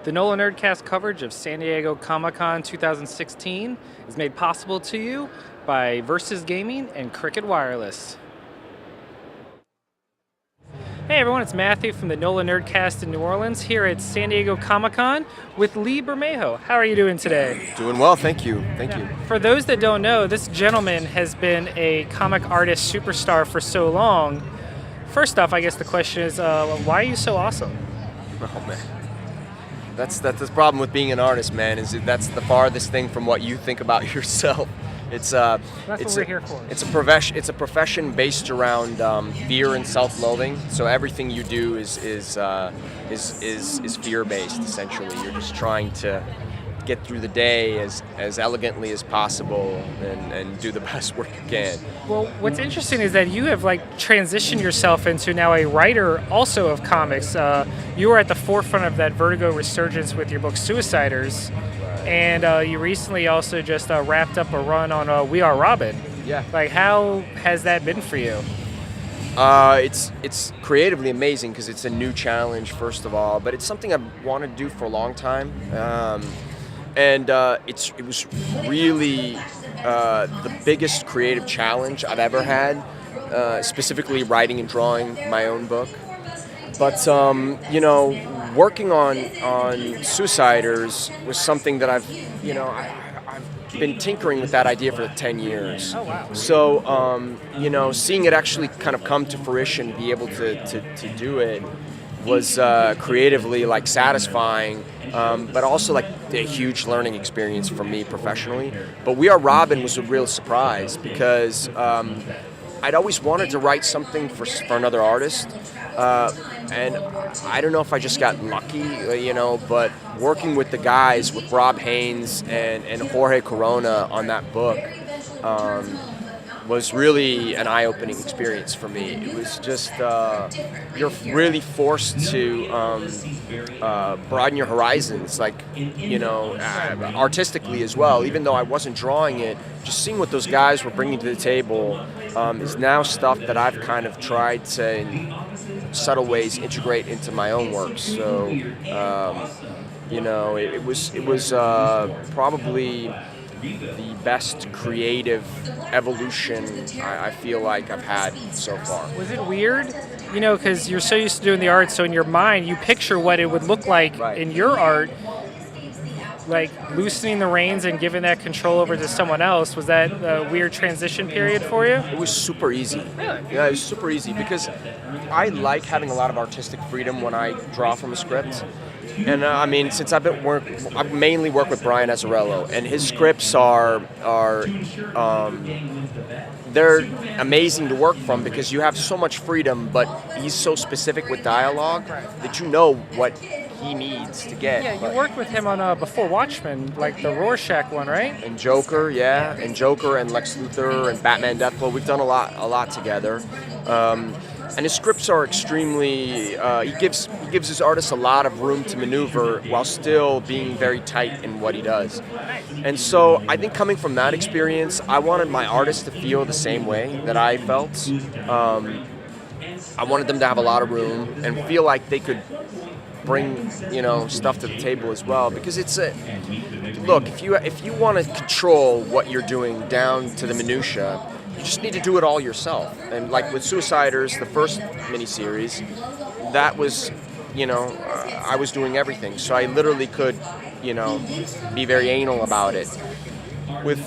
The NOLAnerdcast coverage of San Diego Comic-Con 2016 is made possible to you by Versus Gaming and Cricket Wireless. Hey everyone, it's Matthew from the NOLAnerdcast in New Orleans here at San Diego Comic-Con with Lee Bermejo. How are you doing today? Doing well, thank you. Thank you. For those that don't know, this gentleman has been a comic artist superstar for so long. First off, I guess the question is, why are you so awesome? Oh man, that's the problem with being an artist, man. Is that's the farthest thing from what you think about yourself. It's what we're here for. It's a profession based around fear and self-loathing. So everything you do is fear-based. Essentially, you're just trying to get through the day as elegantly as possible and do the best work you can. Well, what's interesting is that you have transitioned yourself into now a writer also of comics. You were at the forefront of that Vertigo resurgence with your book Suiciders, and you recently also just wrapped up a run on We Are Robin. Yeah. How has that been for you? It's creatively amazing because it's a new challenge, first of all, but it's something I've wanted to do for a long time. And it was really the biggest creative challenge I've ever had, specifically writing and drawing my own book. But working on Suiciders was something that I've been tinkering with that idea for 10 years. Oh wow! So seeing it actually kind of come to fruition, be able to do it, was creatively satisfying, but also a huge learning experience for me professionally. But We Are Robin was a real surprise because I'd always wanted to write something for another artist, and I don't know if I just got lucky, but working with the guys, with Rob Haynes and Jorge Corona on that book, was really an eye-opening experience for me. It was just, you're really forced to broaden your horizons, artistically as well. Even though I wasn't drawing it, just seeing what those guys were bringing to the table is now stuff that I've kind of tried to, in subtle ways, integrate into my own work. So, it was probably the best creative evolution I feel like I've had so far. Was it weird? Because you're so used to doing the art, so in your mind you picture what it would look like in your art. Loosening the reins and giving that control over to someone else, was that a weird transition period for you? It was super easy. Really? Yeah, it was super easy because I like having a lot of artistic freedom when I draw from a script. And since I mainly work with Brian Azzarello, and his scripts are they're amazing to work from because you have so much freedom, but he's so specific with dialogue that you know what he needs to get. Yeah, you worked with him on Before Watchmen, the Rorschach one, right? And Joker, yeah, and Joker and Lex Luthor and Batman Deathblow. We've done a lot together. And his scripts are extremely. He gives his artists a lot of room to maneuver while still being very tight in what he does. And so I think coming from that experience, I wanted my artists to feel the same way that I felt. I wanted them to have a lot of room and feel like they could bring stuff to the table as well, because it's look, if you want to control what you're doing down to the minutia, you just need to do it all yourself. And with Suiciders, the first miniseries, that was I was doing everything, so I literally could be very anal about it. With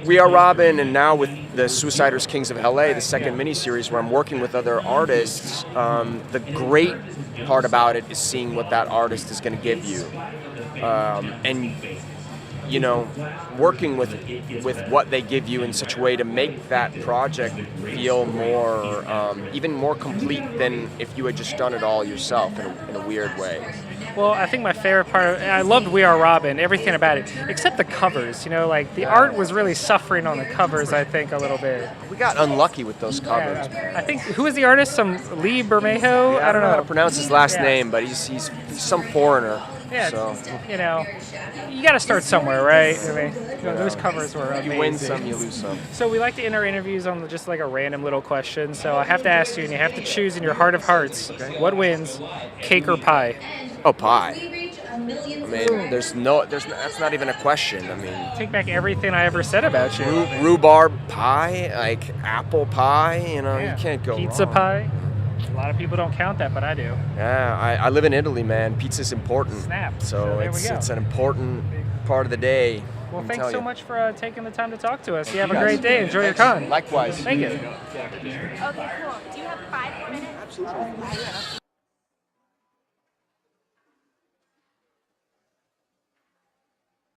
We Are Robin, and now with the Suiciders Kings of LA, the second miniseries, where I'm working with other artists, the great part about it is seeing what that artist is going to give you, and working with what they give you in such a way to make that project feel more, even more complete than if you had just done it all yourself in a weird way. Well, I think my favorite part, I loved We Are Robin, everything about it, except the covers. The art was really suffering on the covers, I think, a little bit. We got unlucky with those covers. Yeah, I think, who was the artist? Some Lee Bermejo? Yeah, I don't know how to pronounce his last name, but he's some foreigner. Yeah, so. You got to start somewhere, right? Those covers were amazing. You win some, you lose some. So we like to end our interviews on just a random little question. So I have to ask you, and you have to choose in your heart of hearts, what wins, cake or pie? Oh, pie. I mean, that's not even a question. I mean, Take back everything I ever said about you. Rhubarb pie, like apple pie, you can't go Pizza wrong. pie. A lot of people don't count that, but I do. Yeah, I live in Italy, man. Pizza's important. Snap. So there we go. it's an important part of the day. Well, thanks so much for taking the time to talk to us. You have a great day. Enjoy your con. Likewise. Thank you. Okay, cool. Do you have 5 more minutes? Absolutely.